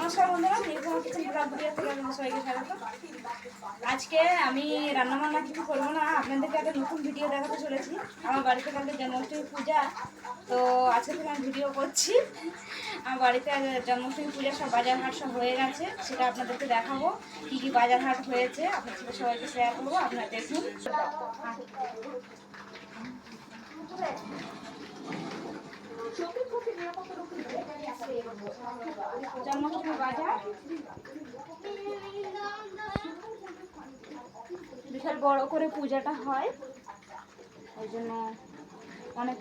নমস্কার বন্ধুরা, নির্ভর কিচেন ব্লগ ভিডিও থেকে আপনাদের সবাইকে স্বাগত। আজকে আমি রান্নাবান্না কিছু করবো না, আপনাদেরকে একটা নতুন ভিডিও দেখাতে চলেছি। আমার বাড়িতে কালকে জন্মাষ্টমী পূজা, তো আজকে থেকে আমি ভিডিও করছি। আমার বাড়িতে জন্মাষ্টমী পূজার সব বাজার হাট সব হয়ে গেছে, সেটা আপনাদেরকে দেখাবো। কী কী বাজার হাট হয়েছে আপনার সাথে সবাইকে শেয়ার করবো, আপনারা দেখুন। জন্মাষ্টমী বাজার বিশাল বড় করে পূজাটা হয়, ওই জন্য অনেক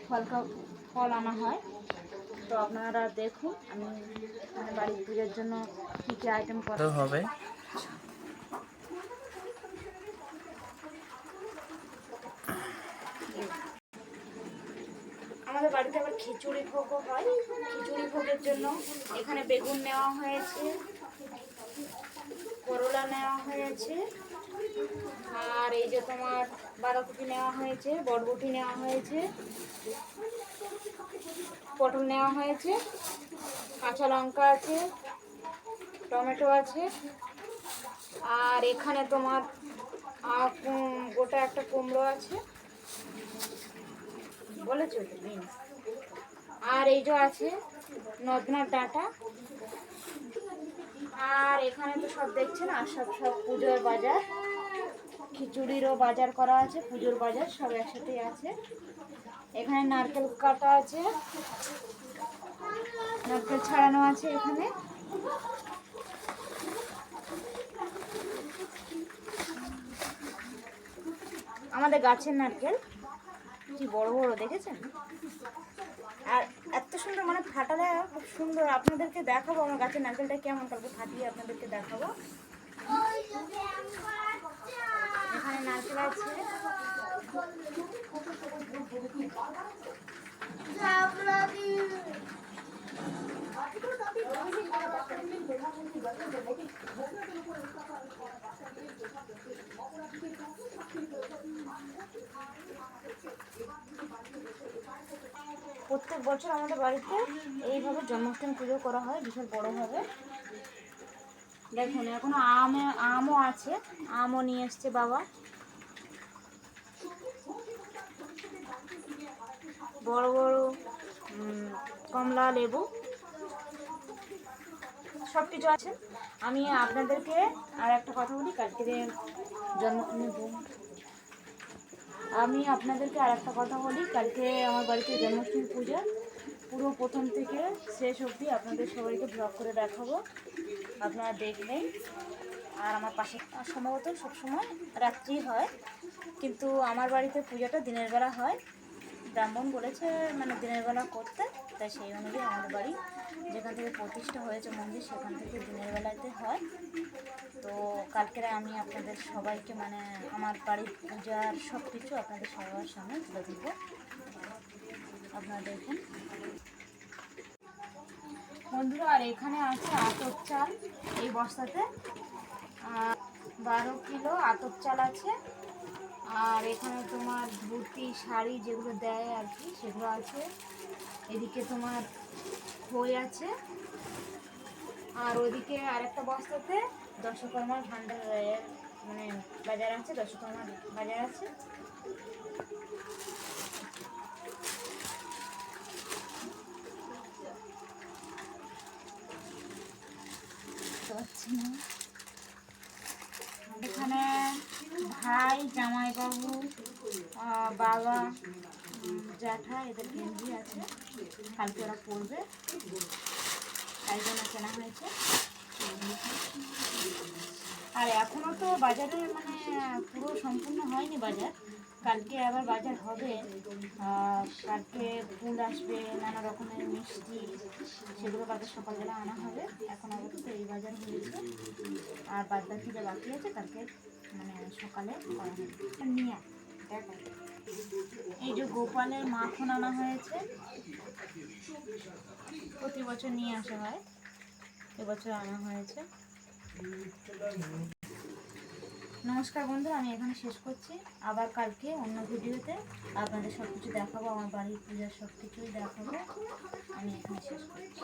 ফল আনা হয়। তো আপনারা দেখুন আমি মানে বাড়ির পূজার জন্য কী কী আইটেম করা হবে। আমাদের বাড়িতে আবার খিচুড়ি ভোগও হয়। খিচুড়ি ভোগের জন্য এখানে বেগুন নেওয়া হয়েছে, করলা নেওয়া হয়েছে, আর এই যে তোমার বাঁধাকপি নেওয়া হয়েছে, বরবটি নেওয়া হয়েছে, পটল নেওয়া হয়েছে, কাঁচা লঙ্কা আছে, টমেটো আছে, আর এখানে তোমার গোটা একটা কুমড়ো আছে বলেছো, আর এই যে আছে নদনার ডাঁটা। আর এখানে তো সব দেখছেন, আর সব পুজোর বাজার, খিচুড়িরও বাজার করা আছে, পুজোর বাজার সব একসাথেই আছে। এখানে নারকেল কাটা আছে, নারকেল ছাড়ানো আছে এখানে। আমাদের গাছের নারকেল কি বড় বড় দেখেছেন, আর এত সুন্দর মানে ফাটালে খুব সুন্দর। আপনাদেরকে দেখাবো আমার গাছের নারকেলটা কেমন, কালকে ফাটিয়ে আপনাদেরকে দেখাবো। এখানে নারকেল আছে, প্রত্যেক বছর আমাদের বাড়িতে এইভাবে জন্মাষ্টমী পুজো করা হয় বিশাল বড়োভাবে। দেখুন এখনো আমও আছে, আমও নিয়ে এসছে বাবা। বড় বড় কমলা লেবু সব কিছু আছে। আমি আপনাদেরকে আর একটা কথা বলি, কালকে কালকে আমার বাড়িতে জন্মাষ্টমী পূজা পুরো প্রথম থেকে শেষ অবধি আপনাদের সবাইকে ব্লগ করে দেখাবো, আপনারা দেখবেন। আর আমার পাশে সম্ভবত সবসময় রাত্রি হয়, কিন্তু আমার বাড়িতে পূজাটা দিনের বেলা হয়। ব্রাহ্মণ বলেছে মানে দিনের বেলা করতে, তাই সেই অনুযায়ী আমাদের বাড়ি যেখান থেকে প্রতিষ্ঠা হয়েছে মন্দির, সেখান থেকে দিনের বেলাতে হয়। তো কালকেরে আমি আপনাদের সবাইকে মানে আমার বাড়ির পূজার সব কিছু আপনাদের সবার সামনে তুলে দেবো, আপনারা দেখুন বন্ধুরা। আর এখানে আছে আতপ চাল, এই বস্তাতে 12 কিলো আতপ চাল আছে। আর এখানে তোমার ধুতি শাড়ি যেগুলো দেয় আর কি, সেগুলো আছে। এদিকে তোমার খই আছে, আর ওইদিকে আরেকটা বস্তাতে দশকর্মার ভান্ডার মানে বাজার আছে, দশকর্মার বাজার আছে। এখানে ভাই জামাইবাবু বাবা জ্যাঠা এদের গেঞ্জি আছে, কালকে ওরা পরবে তাই জন্য কেনা হয়েছে। আর এখনও তো বাজারে মানে পুরো সম্পূর্ণ হয়নি বাজার, কালকে আবার বাজার হবে। কালকে ফুল আসবে, নানা রকমের মিষ্টি, সেগুলো কালকে সকালবেলা আনা হবে। এখন আপাতত এই বাজার হয়েছে, আর বাদ বাকি যা বাকি আছে কালকে মানে সকালে করা হবে। নিয়ে দেখো এই যে গোপালের মাখন আনা হয়েছে, প্রতি বছর নিয়ে আসা হয়, এবছর আনা হয়েছে। নমস্কার বন্ধুরা, আমি এখানে শেষ করছি। আবার কালকে অন্য ভিডিওতে আপনাদের সব কিছু দেখাবো, আমার বাড়ির পূজার সব কিছুই দেখাবো। আমি এখানে শেষ করছি।